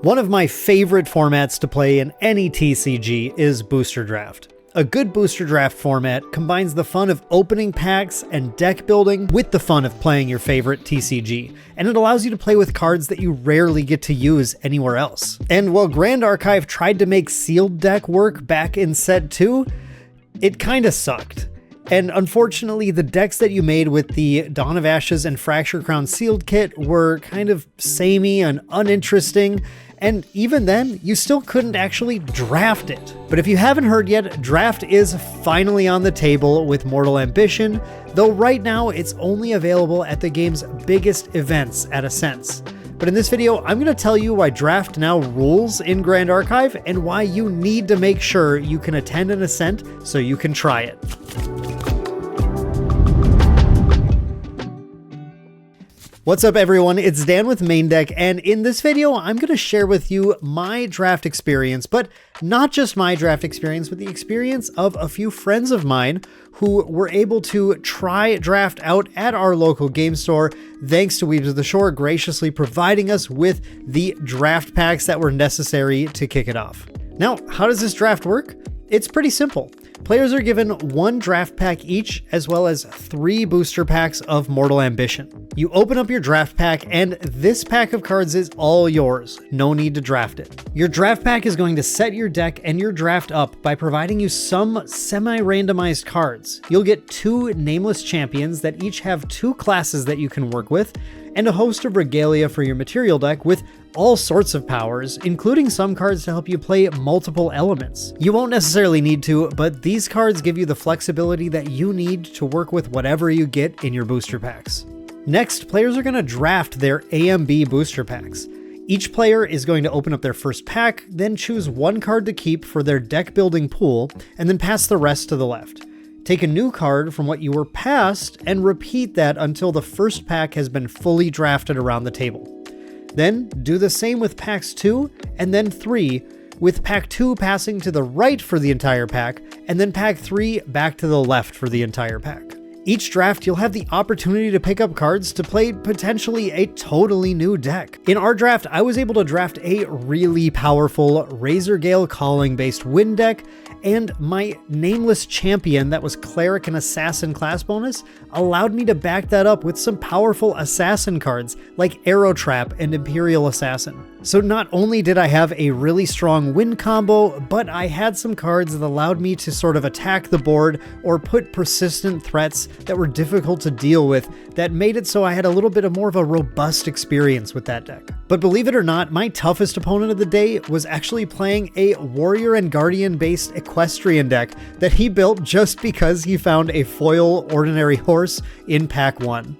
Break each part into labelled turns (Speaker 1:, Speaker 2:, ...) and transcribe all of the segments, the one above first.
Speaker 1: One of my favorite formats to play in any TCG is Booster Draft. A good Booster Draft format combines the fun of opening packs and deck building with the fun of playing your favorite TCG, and it allows you to play with cards that you rarely get to use anywhere else. And while Grand Archive tried to make sealed deck work back in set 2, it kinda sucked. And unfortunately, the decks that you made with the Dawn of Ashes and Fracture Crown sealed kit were kind of samey and uninteresting, and even then, you still couldn't actually draft it. But if you haven't heard yet, draft is finally on the table with Mortal Ambition, though right now it's only available at the game's biggest events at Ascent. But in this video, I'm going to tell you why draft now rules in Grand Archive and why you need to make sure you can attend an Ascent so you can try it. What's up everyone, it's Dan with Main Deck, and in this video I'm going to share with you my draft experience, but not just my draft experience, but the experience of a few friends of mine who were able to try draft out at our local game store thanks to Weebs of the Shore graciously providing us with the draft packs that were necessary to kick it off. Now, how does this draft work? It's pretty simple. Players are given one draft pack each, as well as 3 booster packs of Mortal Ambition. You open up your draft pack, and this pack of cards is all yours. No need to draft it. Your draft pack is going to set your deck and your draft up by providing you some semi-randomized cards. You'll get 2 nameless champions that each have 2 classes that you can work with, and a host of regalia for your material deck with all sorts of powers, including some cards to help you play multiple elements. You won't necessarily need to, but these cards give you the flexibility that you need to work with whatever you get in your booster packs. Next, players are going to draft their AMB booster packs. Each player is going to open up their first pack, then choose one card to keep for their deck building pool, and then pass the rest to the left. Take a new card from what you were passed and repeat that until the first pack has been fully drafted around the table. Then do the same with packs 2 and then 3, with pack 2 passing to the right for the entire pack, and then pack 3 back to the left for the entire pack. Each draft, you'll have the opportunity to pick up cards to play potentially a totally new deck. In our draft, I was able to draft a really powerful Razorgale Calling based wind deck, and my nameless champion that was Cleric and Assassin class bonus allowed me to back that up with some powerful assassin cards like Arrow Trap and Imperial Assassin. So not only did I have a really strong win combo, but I had some cards that allowed me to sort of attack the board or put persistent threats that were difficult to deal with that made it so I had a little bit of more of a robust experience with that deck. But believe it or not, my toughest opponent of the day was actually playing a Warrior and Guardian based Equestrian deck that he built just because he found a foil ordinary horse in pack 1.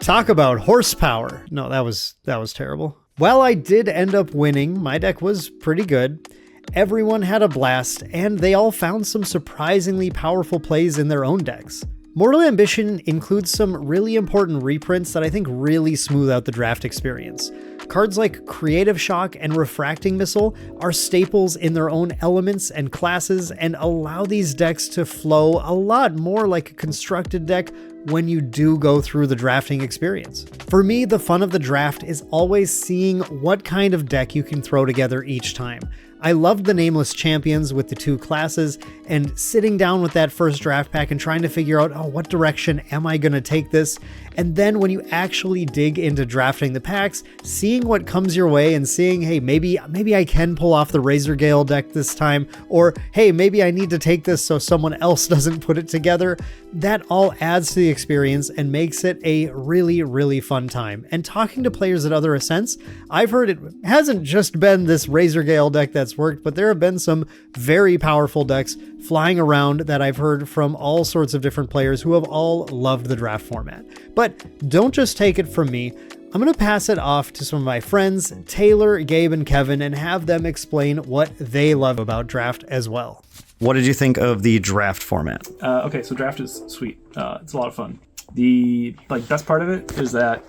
Speaker 1: Talk about horsepower. No, that was terrible. While I did end up winning, my deck was pretty good. Everyone had a blast, and they all found some surprisingly powerful plays in their own decks. Mortal Ambition includes some really important reprints that I think really smooth out the draft experience. Cards like Creative Shock and Refracting Missile are staples in their own elements and classes and allow these decks to flow a lot more like a constructed deck when you do go through the drafting experience. For me, the fun of the draft is always seeing what kind of deck you can throw together each time. I loved the nameless champions with the 2 classes, and sitting down with that first draft pack and trying to figure out, oh, what direction am I going to take this? And then when you actually dig into drafting the packs, seeing what comes your way and seeing, hey, maybe I can pull off the Razorgale deck this time, or hey, maybe I need to take this so someone else doesn't put it together. That all adds to the experience and makes it a really, really fun time. And talking to players at other Ascents, I've heard it hasn't just been this Razorgale deck that's worked, but there have been some very powerful decks flying around that I've heard from all sorts of different players who have all loved the draft format. But don't just take it from me. I'm going to pass it off to some of my friends, Taylor, Gabe, and Kevin, and have them explain what they love about draft as well. What did you think of the draft format?
Speaker 2: Okay, so draft is sweet. It's a lot of fun. The best part of it is that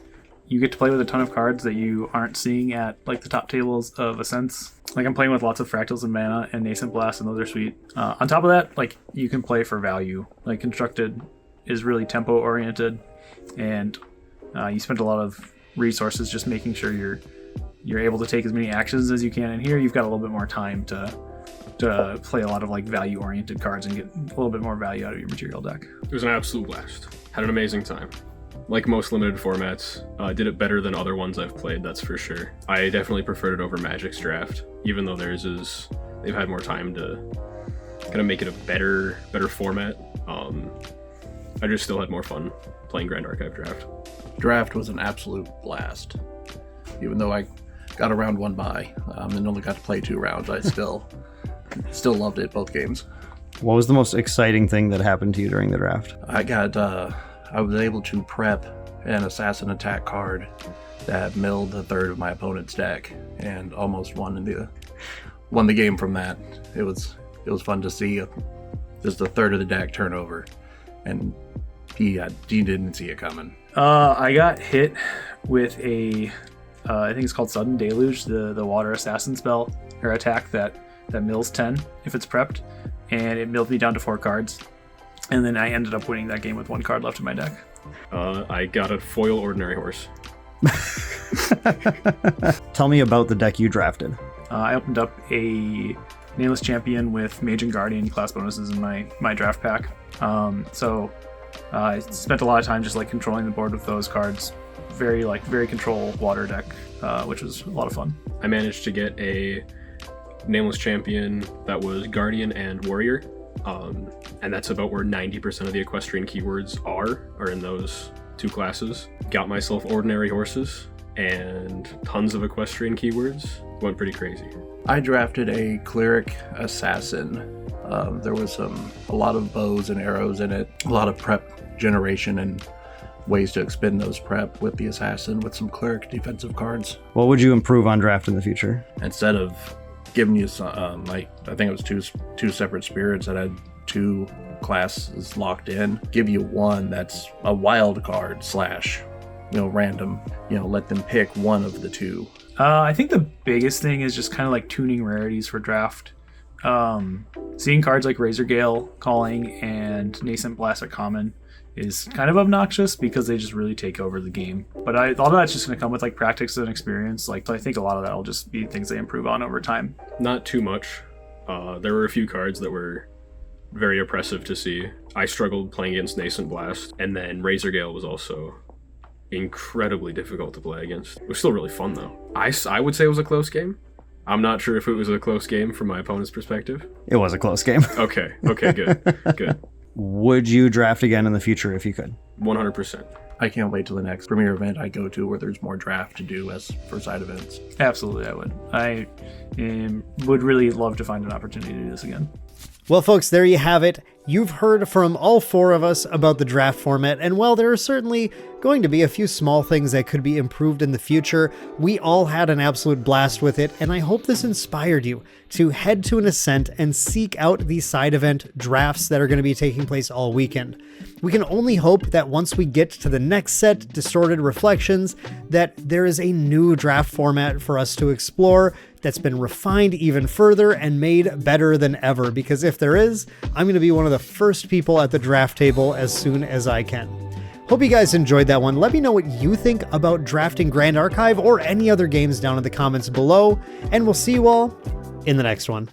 Speaker 2: you get to play with a ton of cards that you aren't seeing at the top tables of Ascents. I'm playing with lots of Fractals and Mana and Nascent Blast, and those are sweet. On top of that, you can play for value. Constructed is really tempo oriented, and you spend a lot of resources just making sure you're able to take as many actions as you can in here. You've got a little bit more time to play a lot of like value oriented cards and get a little bit more value out of your material deck.
Speaker 3: It was an absolute blast. Had an amazing time. Like most limited formats, did it better than other ones I've played, that's for sure. I definitely preferred it over Magic's draft, even though they've had more time to kind of make it a better format. I just still had more fun playing Grand Archive Draft.
Speaker 4: Draft was an absolute blast. Even though I got a round 1 bye and only got to play 2 rounds, I still loved it, both games.
Speaker 1: What was the most exciting thing that happened to you during the draft?
Speaker 4: I was able to prep an assassin attack card that milled a third of my opponent's deck and almost won the game from that. It was fun to see just a third of the deck turnover, and he didn't see it coming.
Speaker 2: I got hit with I think it's called Sudden Deluge, the water assassin spell or attack that mills 10 if it's prepped, and it milled me down to 4 cards. And then I ended up winning that game with 1 card left in my deck.
Speaker 3: I got a foil Ordinary Horse.
Speaker 1: Tell me about the deck you drafted.
Speaker 2: I opened up a Nameless Champion with Mage and Guardian class bonuses in my draft pack. So I spent a lot of time just like controlling the board with those cards. Very control water deck, which was a lot of fun.
Speaker 3: I managed to get a Nameless Champion that was Guardian and Warrior. And that's about where 90% of the equestrian keywords are in those 2 classes. Got myself Ordinary Horses and tons of equestrian keywords. Went pretty crazy.
Speaker 4: I drafted a Cleric Assassin. There was a lot of bows and arrows in it, a lot of prep generation and ways to expend those prep with the Assassin with some Cleric defensive cards.
Speaker 1: What would you improve on draft in the future?
Speaker 4: Instead of giving you some, I think it was two separate spirits that had 2 classes locked in, give you one that's a wild card / random, let them pick one of the 2.
Speaker 2: I think the biggest thing is just kind of like tuning rarities for draft. Seeing cards like Razorgale Calling and Nascent Blast at common is kind of obnoxious because they just really take over the game. But all of that's just going to come with like practice and experience. So I think a lot of that will just be things they improve on over time.
Speaker 3: Not too much. There were a few cards that were very oppressive to see. I struggled playing against Nascent Blast, and then Razorgale was also incredibly difficult to play against. It was still really fun though. I would say it was a close game. I'm not sure if it was a close game from my opponent's perspective.
Speaker 1: It was a close game.
Speaker 3: Okay, good.
Speaker 1: Would you draft again in the future if you could?
Speaker 3: 100%.
Speaker 4: I can't wait till the next premier event I go to where there's more draft to do as for side events.
Speaker 2: Absolutely, I would. I would really love to find an opportunity to do this again.
Speaker 1: Well, folks, there you have it. You've heard from all 4 of us about the draft format, and while there are certainly going to be a few small things that could be improved in the future, we all had an absolute blast with it, and I hope this inspired you to head to an Ascent and seek out the side event drafts that are going to be taking place all weekend. We can only hope that once we get to the next set, Distorted Reflections, that there is a new draft format for us to explore that's been refined even further and made better than ever, because if there is, I'm going to be one of the first people at the draft table as soon as I can. Hope you guys enjoyed that one. Let me know what you think about drafting Grand Archive or any other games down in the comments below, and we'll see you all in the next one.